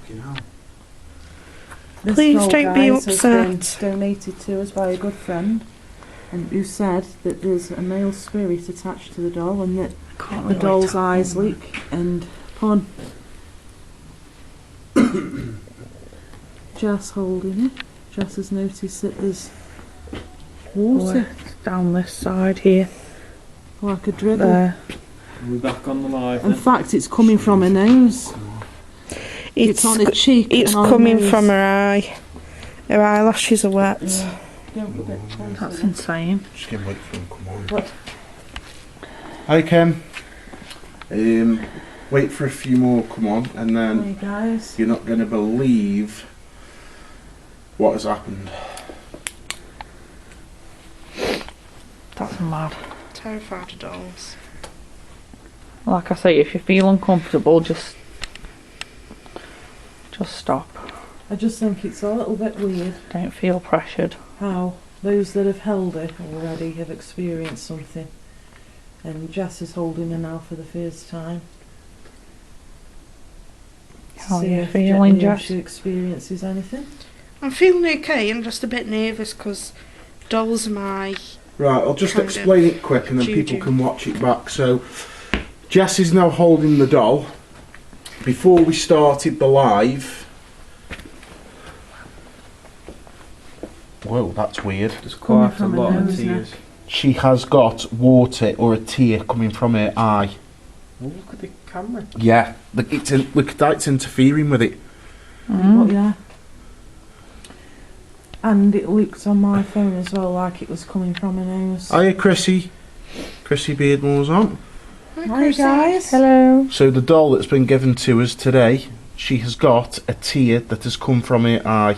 Fucking hell. This Please doll, don't be guys, has been upset. donated to us by a good friend, and who said that there's a male spirit attached to the doll, and that the doll's eyes leak and pun. Jess holding it. Jess has noticed that there's water, Down this side here. like a dribble. There. Are we back on the live In then? fact, it's coming from her nose. It's on her cheek. It's and on her coming nose. from her eye. Her eyelashes are wet. Yeah. Don't look at closer That's then. insane. Just gonna wait for him to come on. What? Hi Kim. Wait for a few more come on, and then Hey guys. you're not going to believe what has happened. That's mad. Terrified of dolls. Like I say, if you feel uncomfortable, just stop. I just think it's a little bit weird Don't feel pressured. how those that have held it already have experienced something, and Jess is holding her now for the first time. How are See you if feeling, if Jess? she experiences anything. I'm feeling okay. I'm just a bit nervous because dolls are my... Right, I'll just Kind explain it quick and then Juju. people can watch it back. So, Jess is now holding the doll. Before we started the live... Whoa, that's weird. There's Coming quite a from her lot of nose, tears. She has got water or a tear coming from her eye. Oh, look at the camera. Yeah, look at that, it's interfering with it. But yeah. And it looked on my phone as well like it was coming from her nose. Hiya, Chrissy. Chrissy Beardmore's on. Hi guys. Hello. So the doll that's been given to us today, she has got a tear that has come from her eye.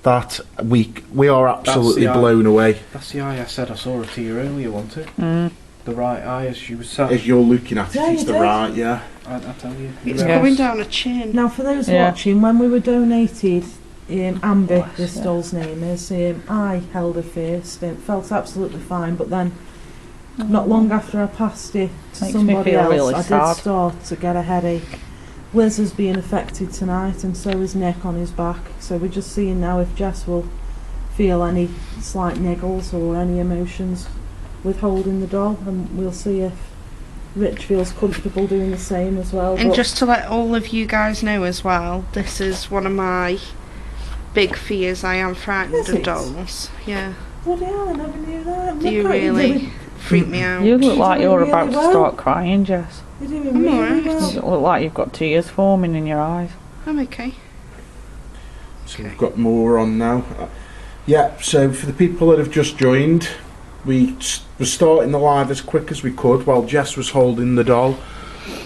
That we are absolutely the eye. blown away. That's the eye I said I saw a tear earlier, wasn't it? Mm. The right eye as she was sat. As you're looking at it, Yeah, it's you the did. right, yeah. I tell you. It's Yeah. coming down a chin. Now for those Yeah. watching, when we were donated, Amber, Bless this her. doll's name is, I held her first and it felt absolutely fine, but then not long after I passed it to Makes me somebody feel else, really I sad. did start to get a headache. Liz is being affected tonight and so is Nick on his back, so we're just seeing now if Jess will feel any slight niggles or any emotions with holding the doll, and we'll see if Rich feels comfortable doing the same as well. And but just to let all of you guys know as well, this is one of my big fears. I am frightened Is of it? dolls. Yeah. bloody hell, I never knew that. Do you Look at really freak me out? You look like doing you're really about to well. start crying, Jess. You're doing I'm really alright. You well. look like you've got tears forming in your eyes. I'm okay. So we've got more on now. Yeah, so for the people that have just joined, we were starting the live as quick as we could while Jess was holding the doll,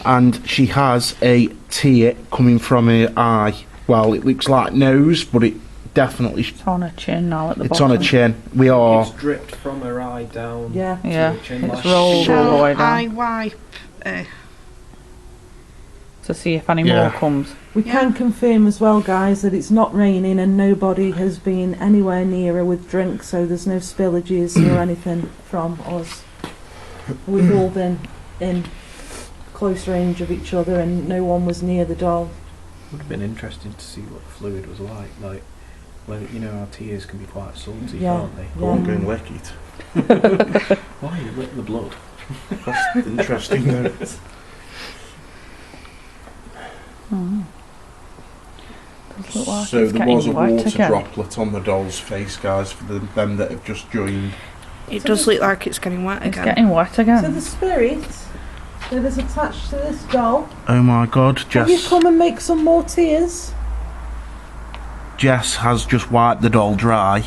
and she has a tear coming from her eye. Well, it looks like nose, but it definitely It's on her chin now at the it's bottom. on her chin. We are It's dripped from her eye down. Yeah. Yeah, to her chin. it's Like rolled all the Shall way down I wipe? to see if any Yeah. more comes. We Yeah. can confirm as well, guys, that it's not raining and nobody has been anywhere near her with drinks, so there's no spillages or anything from us. We've all been in close range of each other and no one was near the doll. Would have been interesting to see what the fluid was like. Like, well, you know how tears can be quite salty, Yeah. can't they? go on, go and lick it. Why you lick the blood? That's interesting though. Mm. Does look like So it's there getting was a wet water again. droplet on the doll's face, guys, for them that have just joined. It does look like it's getting wet It's again. getting wet So again. the spirit that is attached to this doll, Oh my God, will you Jess! come and make some more tears? Jess has just wiped the doll dry,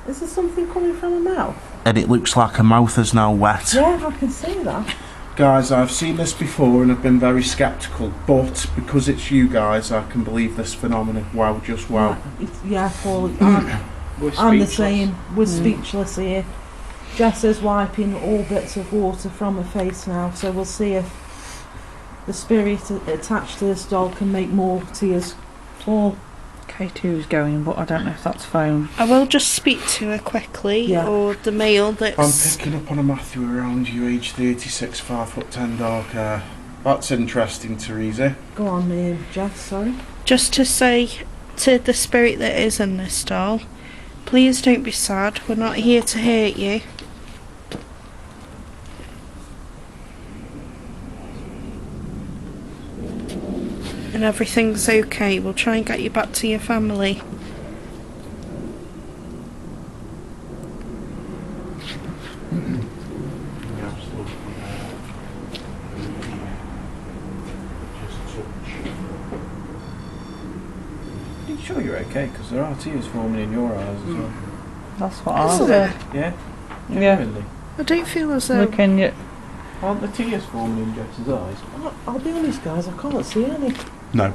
Is there something coming from her mouth? and it looks like her mouth is now wet. Yeah, I can see that. Guys, I've seen this before and I've been very sceptical, but because it's you guys, I can believe this phenomenon. Wow, just wow. Yeah, Paul, We're I'm the speechless. same. We're speechless here. Jess is wiping all bits of water from her face now, so we'll see if the spirit attached to this doll can make more tears fall. K2's going, but I don't know if that's phone. I will just speak to her quickly, Yeah. or the male I'm that's... picking up on a Matthew around you, age 36, 5'10", dark hair. That's interesting, Teresa. Go on, Jess, sorry. Just to say to the spirit that is in this doll, please don't be sad. We're not here to hurt you. And everything's okay. We'll try and get you back to your family. Are you sure you're okay? Because there are tears forming in your eyes as well. That's what I Is said. there? Yeah? Yeah. Really? I don't feel as though... Look in your... Aren't the tears forming in Jess's eyes? I'll be honest, guys, I can't see any. No.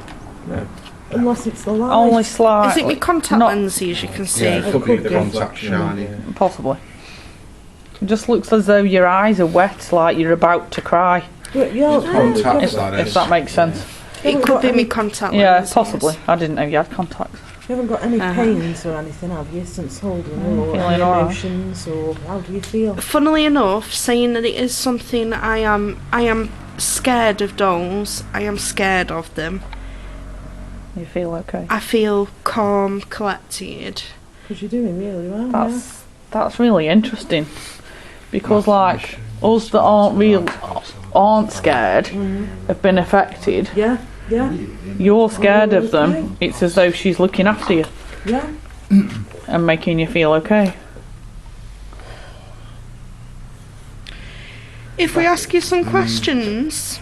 No. Unless it's the light. Only slight. Is it with contact not- lenses you can see? Yeah, it could be could the be. contact shiny. Yeah. Possibly. It just looks as though your eyes are wet, like you're about to cry. But, yeah, It's contact, If, that if is. that makes sense. It could be with contact Yeah, lenses. possibly. I didn't know you had contacts. You haven't got any Uh-huh. pains or anything, have you, since holding her, or feeling any alright. emotions, or how do you feel? Funnily enough, saying that it is something I am scared of dolls. I am scared of them. You feel okay? I feel calm, collected. Because you're doing really well, That's really interesting. Because like us that aren't scared have been affected. yeah. Yeah, You're scared of them. It's as though she's looking after you yeah. and making you feel okay. If we ask you some questions,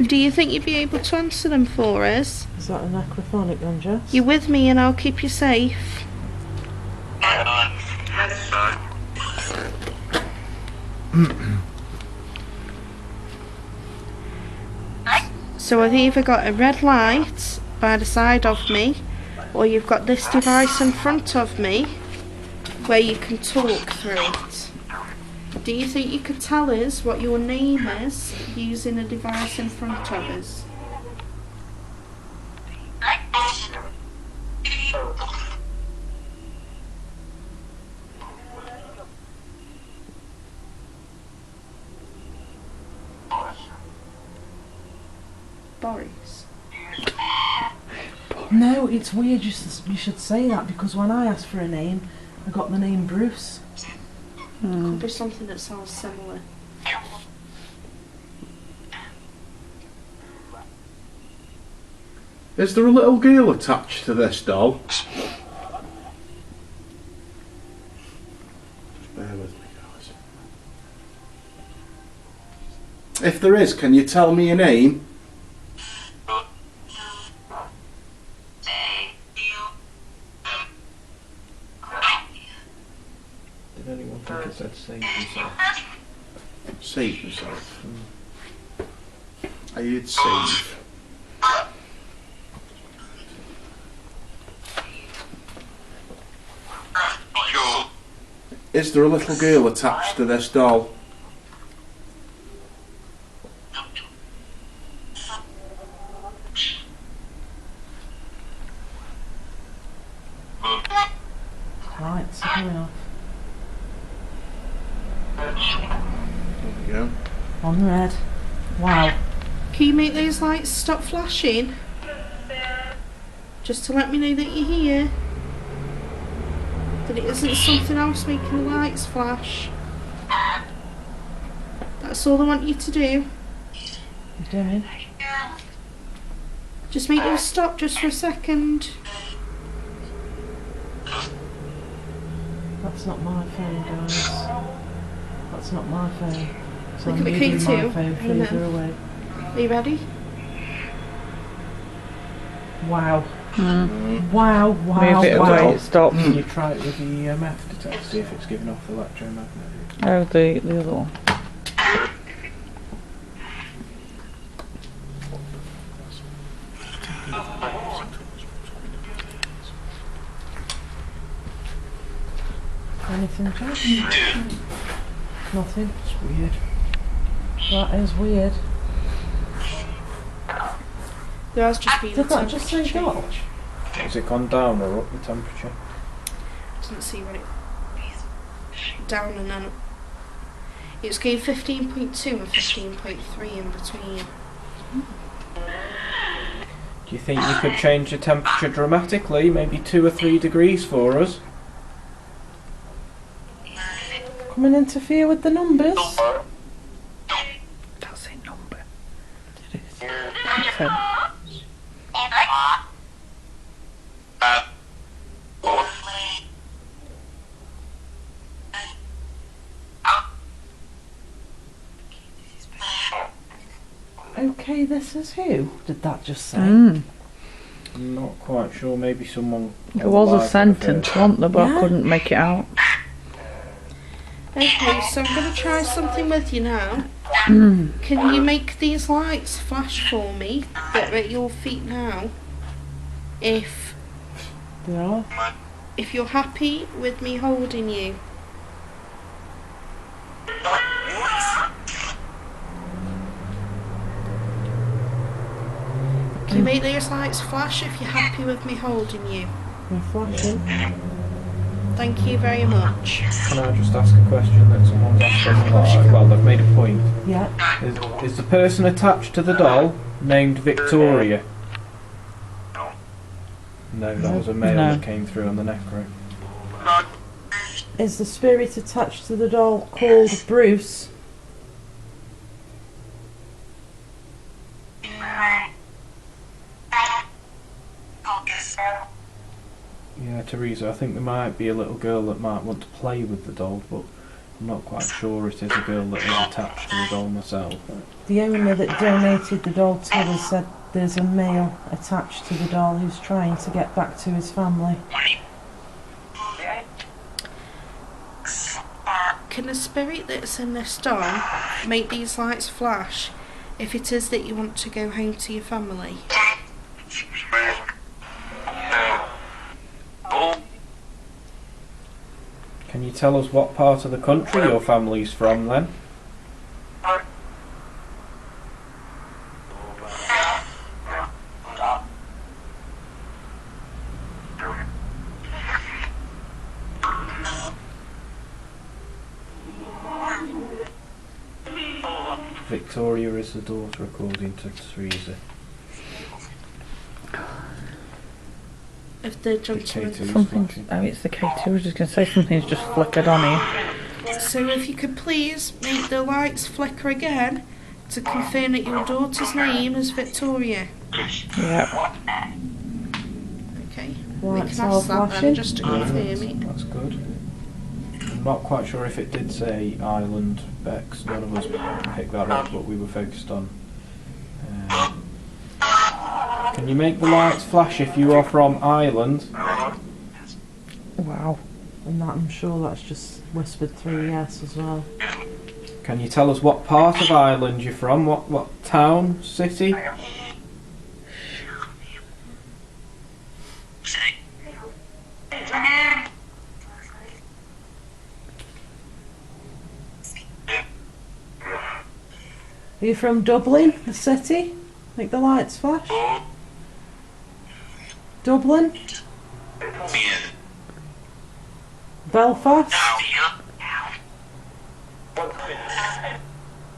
do you think you'd be able to answer them for us? Is that an acrophonic then, Jess? You're with me and I'll keep you safe. So I've either got a red light by the side of me, or you've got this device in front of me where you can talk through it. Do you think you could tell us what your name is using a device in front of us? Boris. No, it's weird you should say that, because when I asked for a name, I got the name Bruce. Could be something that sounds similar. Is there a little girl attached to this doll? Just bear with me, guys. If there is, can you tell me a name? Did anyone think it said save yourself? Save yourself. I heard save. Is there a little girl attached to this doll? Lights are going off. There we go. On red. Wow. Can you make those lights stop flashing? Just to let me know that you're here. That it isn't something else making the lights flash. That's all I want you to do. You're doing? Just make them stop just for a second. That's not my phone, guys. That's not my phone. So Look I'm at the moving key my too. phone In a minute. further away. Are you ready? Wow. Wow, wow, Move it wow. away, it stops. Can you try it with the EMF detector, see if it's giving off electromagnetic? Oh, the other one. Anything, Jack? Nothing. It's weird. That is weird. There has just been Did a that just say temperature dot? change. Has it gone down or up the temperature? Doesn't see what it down and then up. It's going 15.2 and 15.3 in between. Do you think you could change the temperature dramatically, maybe 2 or 3 degrees for us? Come and interfere with the numbers. That's a number. It is. So, Okay, this is who? Did that just say? I'm not quite sure, maybe someone... There was a alive sentence, could have wasn't there, but Yeah. I couldn't make it out. Okay, so I'm going to try something with you now. Can you make these lights flash for me that are at your feet now? If They are. you're happy with me holding you. Can you make those lights flash if you're happy with me holding you? They're flashing. Thank you very much. Can I just ask a question that someone's asked us a lot? Well, they've made a point. Yeah. Is the person attached to the doll named Victoria? No, that was a male No. that came through on the necro. Is the spirit attached to the doll called Bruce? Yeah, Teresa, I think there might be a little girl that might want to play with the doll, but I'm not quite sure it is a girl that is attached to the doll myself. The owner that donated the doll to us said there's a male attached to the doll who's trying to get back to his family. Can the spirit that's in this doll make these lights flash if it is that you want to go home to your family? Can you tell us what part of the country your family's from then? Victoria is the daughter, according to Teresa. If the gentleman... K2 is Something. flashing. Oh, it's the K2. I was just going to say something's just flickered on here. So if you could please make the lights flicker again to confirm that your daughter's name is Victoria. Yeah. Okay. Lights we can are ask that flashing. then just to confirm it. That's good. I'm not quite sure if it did say Ireland, Bex. None of us picked that up, but we were focused on. Can you make the lights flash if you are from Ireland? Wow. And that, I'm sure that's just whispered through yes as well. Can you tell us what part of Ireland you're from? What town, city? Are you from Dublin, the city? Make the lights flash? Dublin? Belfast?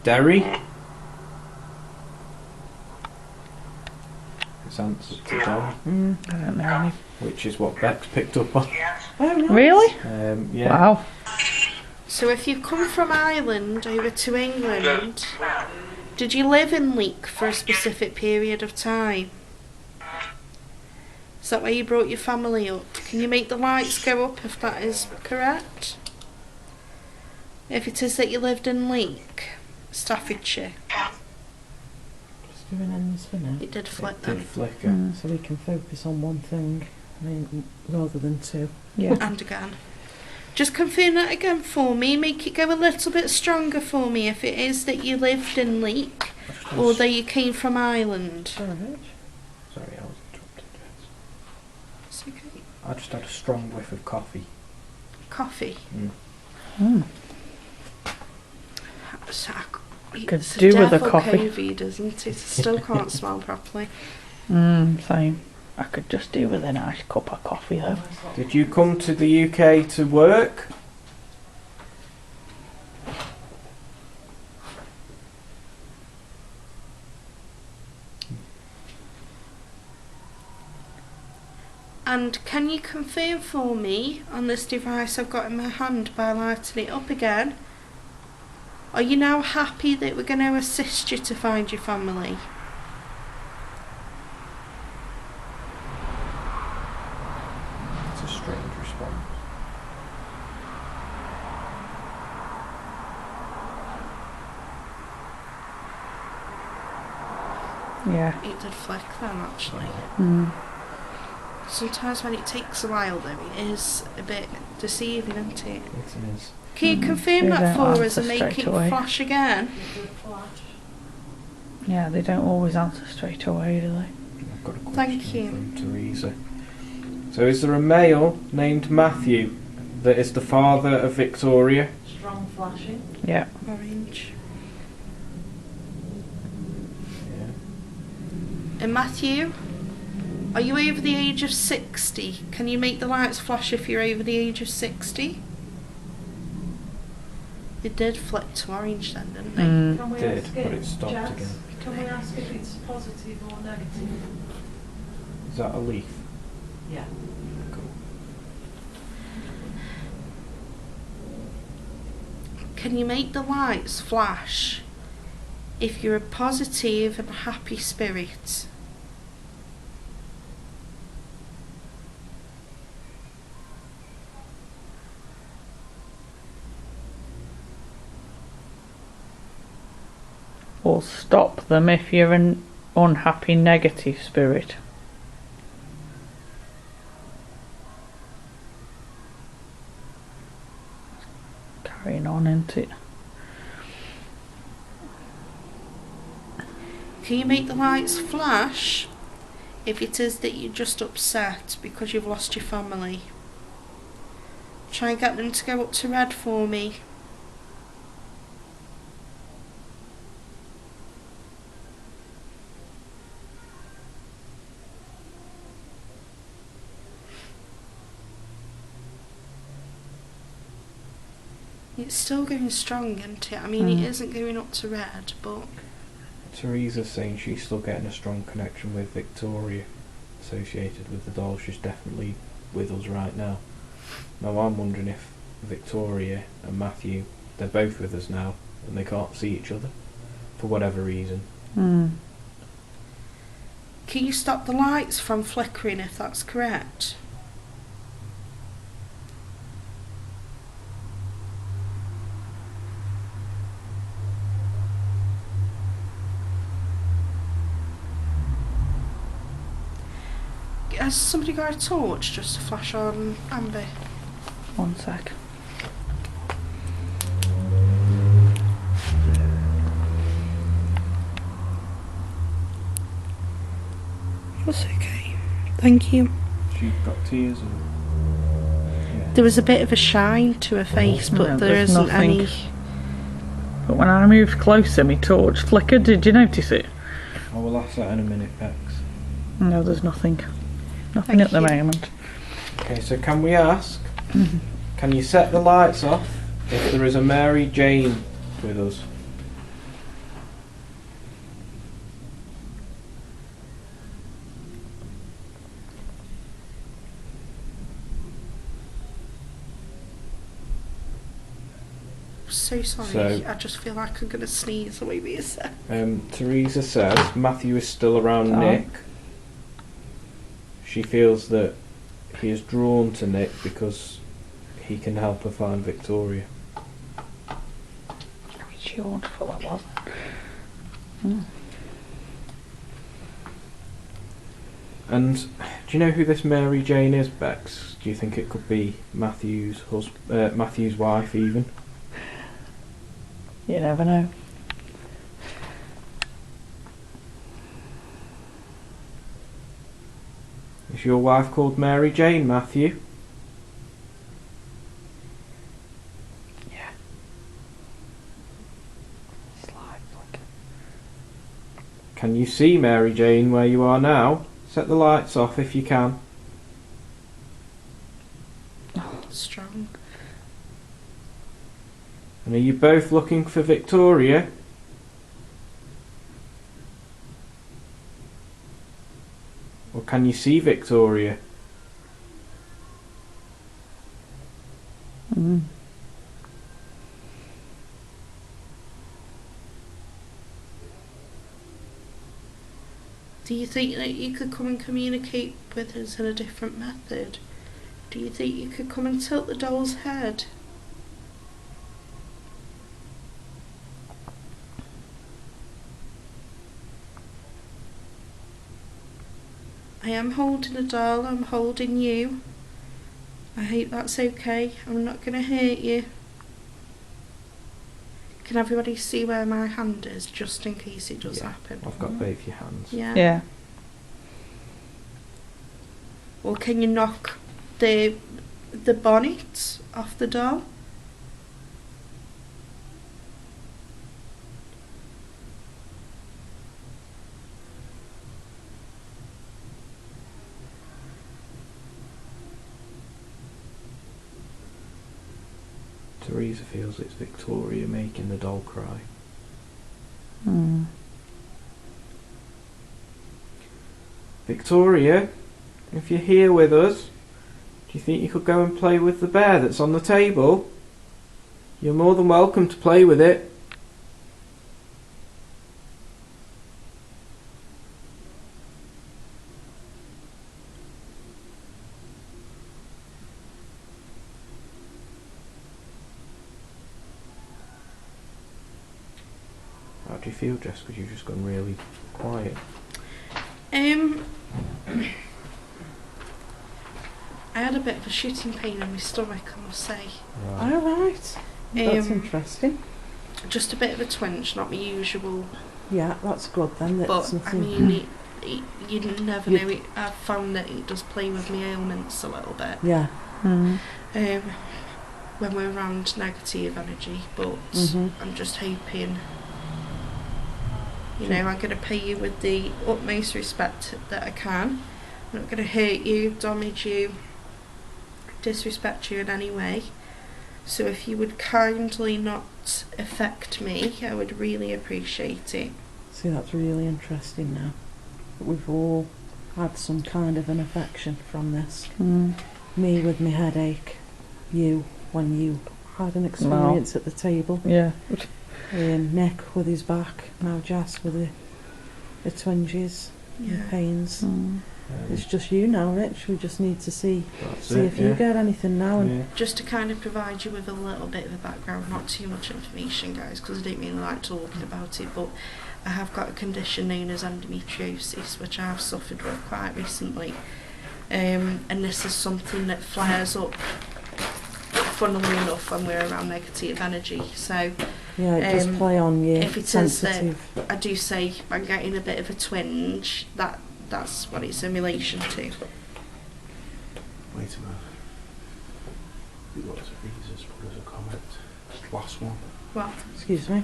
Derry? It's answered to Derry, I don't know. which is what Bex picked up on. Oh, nice. Really? Yeah. Wow. So if you've come from Ireland over to England, did you live in Leek for a specific period of time? Is that where you brought your family up? Can you make the lights go up if that is correct? If it is that you lived in Leek, Staffordshire, Just doing ends for now. it did flick It then. did flicker. So we can focus on one thing, I mean, rather than two. Yeah. And again. Just confirm that again for me. Make it go a little bit stronger for me if it is that you lived in Leek or that you came from Ireland. Sorry, I was interrupted. It's okay. I just had a strong whiff of coffee. Coffee. Mm. Could Could do with a coffee. COVID, isn't it? I still can't smell properly. Same. I could just do with a nice cup of coffee though. Did you come to the UK to work? And can you confirm for me on this device I've got in my hand by lighting it up again? Are you now happy that we're going to assist you to find your family? It's a strange response. Yeah. It did flick then, actually. Mm. Sometimes when it takes a while though, it is a bit deceiving, isn't it? It is. Can you confirm They that don't for us answer and make straight it away. flash again? Yeah, they don't always answer straight away, do they? I've got a question Thank you. from Teresa. So is there a male named Matthew that is the father of Victoria? Strong flashing. Yeah. Orange. Yeah. And Matthew, are you over the age of 60? Can you make the lights flash if you're over the age of 60? It did flip to orange then, didn't they? Mm. Can we Did, ask but it stopped Jess, again. Can we ask if it's positive or negative? Is that a leaf? Yeah. Cool. Can you make the lights flash if you're a positive and happy spirit? Or stop them if you're an unhappy negative spirit. Carrying on, isn't it? Can you make the lights flash if it is that you're just upset because you've lost your family? Try and get them to go up to red for me. It's still going strong, isn't it? I mean, it isn't going up to red, but... Teresa's saying she's still getting a strong connection with Victoria associated with the doll. She's definitely with us right now. Now I'm wondering if Victoria and Matthew, they're both with us now and they can't see each other for whatever reason. Mm. Can you stop the lights from flickering if that's correct? Has somebody got a torch just to flash on Amber? 1 sec. That's okay. Thank you. She got tears or... Yeah. There was a bit of a shine to her face, but No, there there's isn't nothing. any. But when I moved closer, my torch flickered. Did you notice it? I will ask that in a minute, Bex. No, there's nothing. Nothing Thank at the you. moment. Okay, so can we ask, can you set the lights off if there is a Mary Jane with us? So sorry, So- I just feel like I'm going to sneeze the way we said. Teresa says Matthew is still around Oh. Nick. She feels that he is drawn to Nick because he can help her find Victoria. She wonderful that was. And do you know who this Mary Jane is, Bex? Do you think it could be Matthew's Matthew's wife even? You never know. Is your wife called Mary Jane, Matthew? Yeah. Slide flicker. Can you see Mary Jane where you are now? Set the lights off if you can. Strong. And are you both looking for Victoria? Or can you see Victoria? Do you think that you could come and communicate with us in a different method? Do you think you could come and tilt the doll's head? I am holding a doll, I'm holding you. I hope that's okay. I'm not going to hurt you. Can everybody see where my hand is, just in case it does happen? I've got both your hands. Yeah. Yeah. Or can you knock the bonnet off the doll? Teresa feels it's Victoria making the doll cry. Victoria, if you're here with us, do you think you could go and play with the bear that's on the table? You're more than welcome to play with it. How do you feel, Jess? Because you've just gone really quiet. I had a bit of a shooting pain in my stomach, I must say. Right. Alright. That's Um, interesting. Just a bit of a twinge, not my usual. Yeah, that's good then. That's But I nothing. mean, you never know. I've found that it does play with my ailments a little bit. Yeah. When we're around negative energy, but I'm just hoping. You know, I'm going to pay you with the utmost respect that I can. I'm not going to hurt you, damage you, disrespect you in any way. So if you would kindly not affect me, I would really appreciate it. See, that's really interesting now. We've all had some kind of an affection from this. Me with my headache, you when you had an experience at the table, Yeah. Nick with his back, now Jess with the twinges and pains. It's just you now, Rich. We just need to see if you get anything now. And Just to kind of provide you with a little bit of a background, not too much information, guys, because I don't really like talking about it, but I have got a condition known as endometriosis, which I have suffered with quite recently. And this is something that flares up, funnily enough, when we're around negative energy. So yeah, it does play on you. if it sensitive. is that I do say I'm getting a bit of a twinge, that's what it's in relation to. Wait a minute. What Teresa's put as a comment? Last one. What? Excuse me.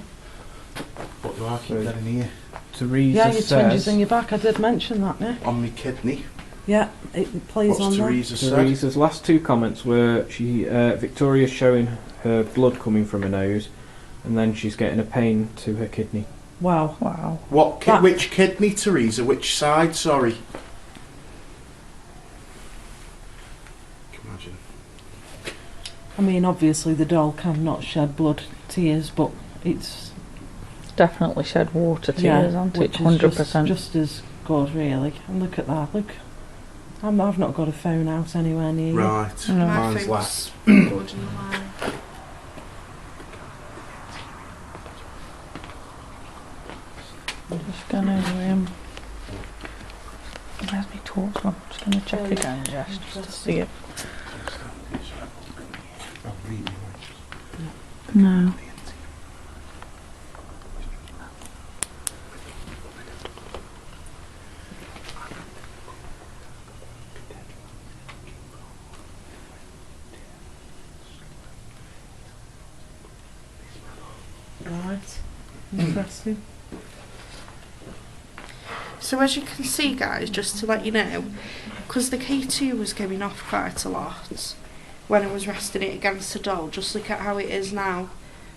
What do I keep getting here? Teresa Yeah, your twinges says... in your back. I did mention that, Nick. On my kidney. Yeah, it plays What's on Teresa said? Teresa's last two comments were Victoria's showing her blood coming from her nose, and then she's getting a pain to her kidney. there. Wow. Wow. What? Which kidney, Teresa? Which side? Sorry. Can you imagine? I mean, obviously the doll cannot shed blood tears, but it's Definitely shed water tears, hasn't it? which is 100%. just as good, really. And look at that. Look, I've not got a phone out anywhere near you. Right. No. My Mine's phone's left. recording the line. I'm just going to where's my torch? I'm just going to check again, just to see it. No. Right. Interesting. So as you can see, guys, just to let you know, because the K2 was going off quite a lot when I was resting it against the doll, just look at how it is now.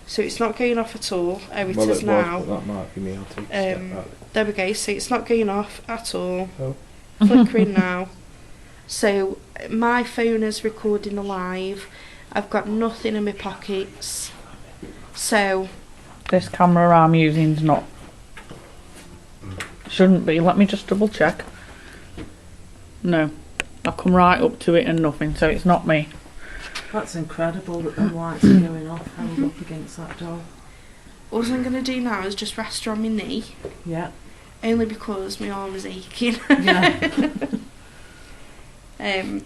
So it's not going off at all, how it is now. That might be me, I'll take a step back. There we go, so it's not going off at all. Oh. Flickering now. So my phone is recording live. I've got nothing in my pockets. So This camera I'm using's not Shouldn't be. Let me just double check. No. I've come right up to it and nothing, so it's not me. That's incredible that the lights are going off held up against that doll. All I'm going to do now is just rest her on my knee. Yeah. Only because my arm is aching. Yeah.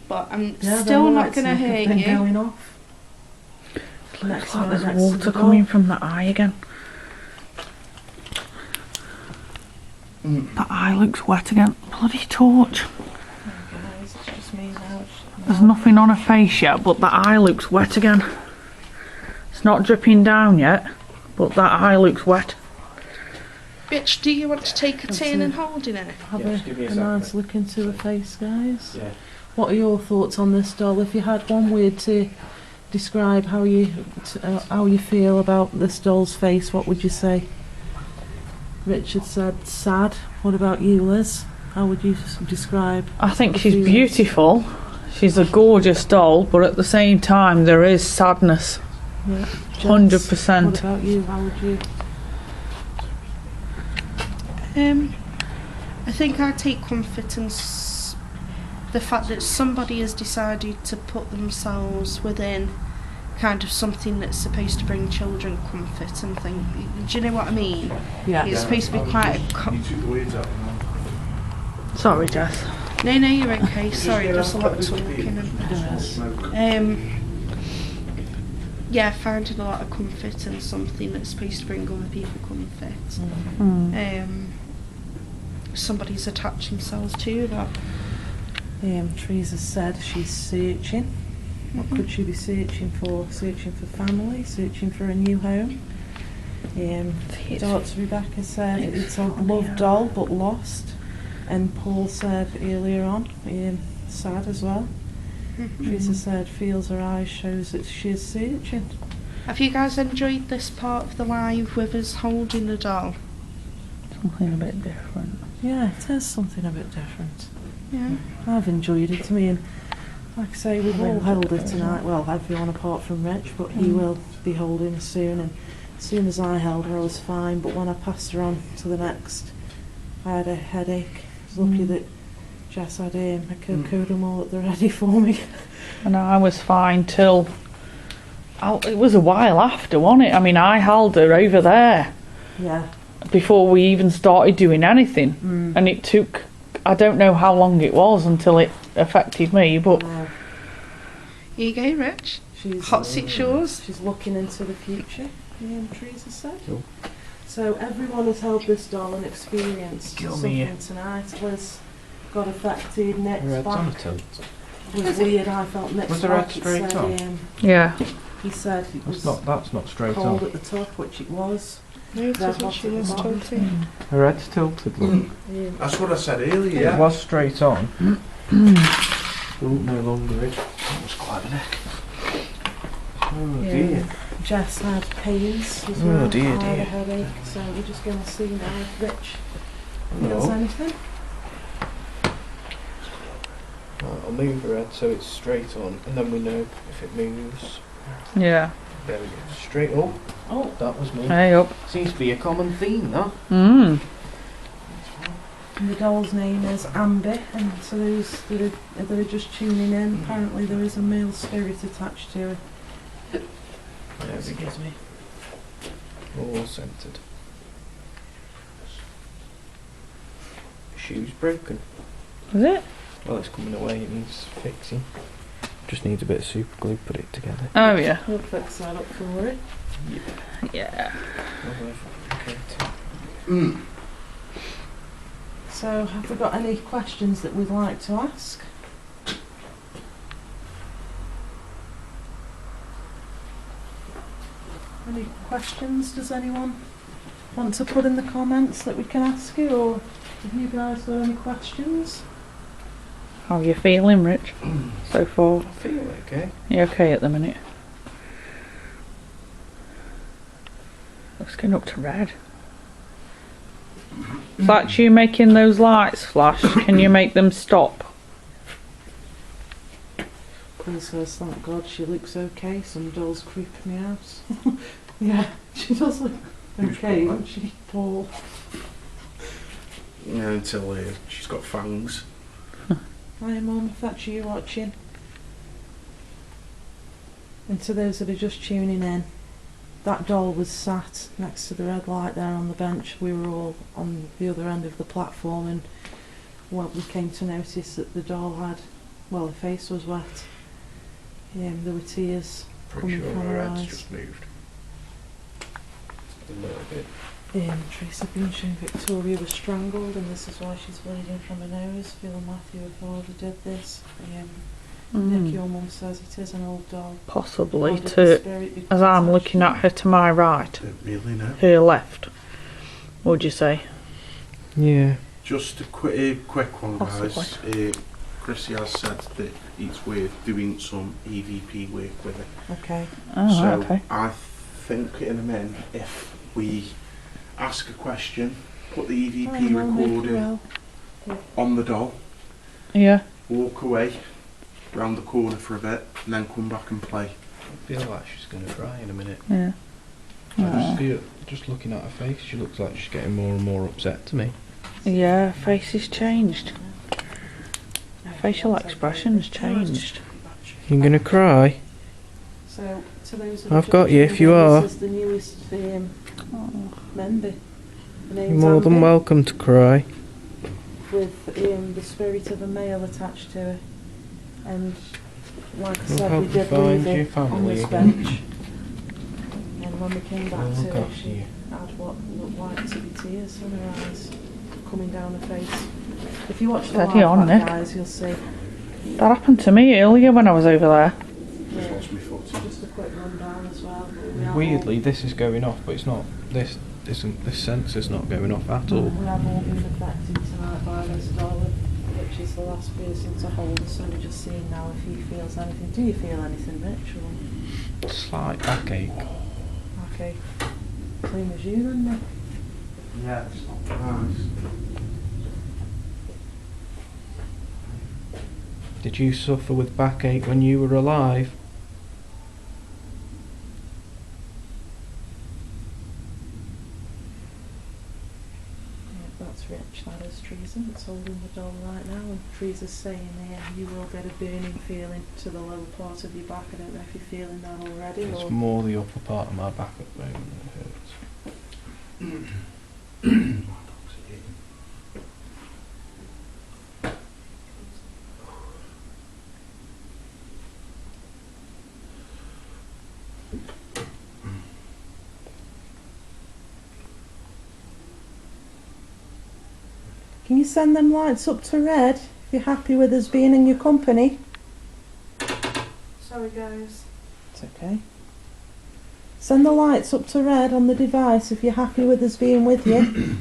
But I'm Yeah, still the not lights going to have hurt been you. going off. Looks to like the there's next to water the coming doll. from that eye again. That eye looks wet again. Bloody torch. Oh, guys, it's just me now. There's nothing on her face yet, but that eye looks wet again. It's not dripping down yet, but that eye looks wet. Bitch, do you want to take a turn and holding her? Have Yeah, just give me a a second. nice look into her face, guys. Yeah. What are your thoughts on this doll? If you had one word to describe how you feel about this doll's face, what would you say? Richard said sad. What about you, Liz? How would you describe? I think the she's feelings? beautiful. She's a gorgeous doll, but at the same time there is sadness. Yeah. Jess, 100%. What about you? How would you? I think I take comfort in the fact that somebody has decided to put themselves within kind of something that's supposed to bring children comfort and think. Do you know what I mean? Yeah. It's supposed to be quite a You took the words out now. Sorry, Jess. No, you're okay. Sorry, just a lot of talking. Yeah, finding a lot of comfort in something that's supposed to bring other people comfort. Somebody's attached themselves to that. Teresa said she's searching. What could she be searching for? Searching for family, searching for a new home. Dr. Rebecca said it's a love doll but lost. And Paul said earlier on, sad as well. Teresa said feels her eyes shows that she is searching. Have you guys enjoyed this part of the live with us holding the doll? Something a bit different. Yeah, it is something a bit different. Yeah. I've enjoyed it. I mean, like I say, we've all held it tonight. Well, everyone apart from Rich, but he will be holding her soon. And as soon as I held her, I was fine. But when I passed her on to the next, I had a headache. I was lucky that Jess had a cocodamol at the ready for me. And I was fine till... it was a while after, wasn't it? I mean, I held her over there Yeah. before we even started doing anything. And it took... I don't know how long it was until it affected me, but... Here you go, Rich. She's Hot seat's yours. She's looking into the future, Teresa said. Cool. So everyone has held this doll and experienced Kill something me. tonight. Liz got affected, Nick's Her head's on a back tilt. was weird. I felt Nick's Was her back. head It straight said, on? Yeah. he said it was That's not straight cold on. at the top, which it was. No, it They're isn't. hot She at the was bottom. tilting. Her head's tilted, look. That's what I said earlier. It Yeah. was straight on. Oh, no longer is. That was quite a neck. Oh Yeah. dear. Jess had pains as Oh, well. dear, I had a dear. headache, so we're just going to see now if Rich Hello. feels anything. Right, I'll move her head so it's straight on, and then we know if it moves. Yeah. There we go. Straight up. Oh, That was me. Hey up. Seems to be a common theme, that. Mm. and the doll's name is Amber, and so those that are just tuning in, apparently there is a male spirit attached to it. There we go. Excuse me. All centred. Shoe's broken. Was it? Well, it's coming away, it needs fixing. Just needs a bit of super glue, put it together. Oh, yeah. We'll fix that up for it. Yeah. Okay. So, have we got any questions that we'd like to ask? Any questions? Does anyone want to put in the comments that we can ask you, or have you guys got any questions? How are you feeling, Rich, so far? I feel okay. You okay at the minute? Looks going up to red. That's you making those lights flash. Can you make them stop? Queen says, thank God she looks okay. Some dolls creeping me out. Yeah, she does look Who's okay, got doesn't she, Paul? Yeah, until she's got fangs. Hi Mum, if that's you watching. And to those that are just tuning in, that doll was sat next to the red light there on the bench. We were all on the other end of the platform, and we came to notice that the doll had, well, her face was wet. There were tears Pretty coming sure from her her head's eyes. just moved. A little bit. Teresa mentioned Victoria was strangled, and this is why she's bleeding from her nose. Phil and Matthew have already did this. Nick, your mum says it is an old doll. Possibly, How did the spirit become as I'm attached looking to at her to my right, Don't really know. her left. What would you say? Yeah. Just a quick one, guys. Possibly. Chrissy has said that it's worth doing some EVP work with it. Okay. Oh, So okay. I think in a minute, if we ask a question, put the EVP recording on the doll, Yeah. walk away round the corner for a bit, and then come back and play. I feel like she's going to cry in a minute. Yeah. Just looking at her face, she looks like she's getting more and more upset to me. Yeah, her face has changed. Her facial expression has changed. You're going to cry? So, to those that I've are got just you if you tuning in, are. This is the newest member. The You're name's more than Amber, welcome to cry. with the spirit of a male attached to her. And like I We'll said, help we you did find leave your her on family this again. bench. And when we came back We'll to look her, after she you. had what looked like to be tears in her eyes coming down her face. If you watch the Steady live on, back, Nick. guys, you'll see. That happened to me earlier when I was over there. Yeah, Lost my foot. just a quick rundown as well. We have Weirdly, this is going off, but it's not. This sensor's not going off at all. We have all been affected tonight by this doll, which is the last person to hold, so we're just seeing now if he feels anything. Do you feel anything, Rich? Or Slight backache. okay, same as you then, Nick? Yeah, it's not nice. Did you suffer with backache when you were alive? Yeah, that's Rich, that is Teresa that's holding the doll right now, and Teresa's saying here you will get a burning feeling to the lower part of your back. I don't know if you're feeling that already It's or... more the upper part of my back at the moment that hurts. Can you send them lights up to red if you're happy with us being in your company? Sorry guys. It's okay. Send the lights up to red on the device if you're happy with us being with you.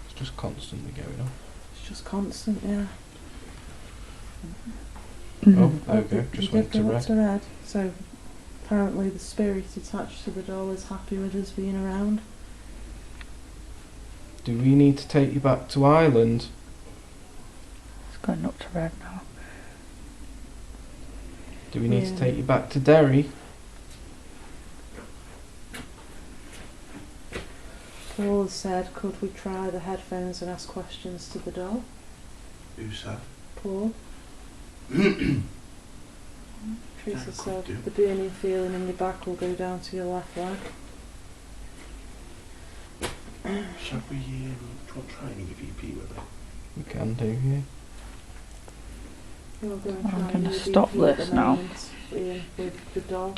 It's just constantly going on. It's just constant, yeah. Oh, there we go. You Just did went to go up red. to red. So apparently the spirit attached to the doll is happy with us being around. Do we need to take you back to Ireland? It's going up to red now. Do we need Yeah. to take you back to Derry? Paul has said, could we try the headphones and ask questions to the doll? Who said? Paul? Yeah, Teresa could said do. the burning feeling in your back will go down to your left leg. Shall we try an EVP with it? We can do, yeah. We'll go and I'm try gonna the stop EVP at this the now. moment, with the doll.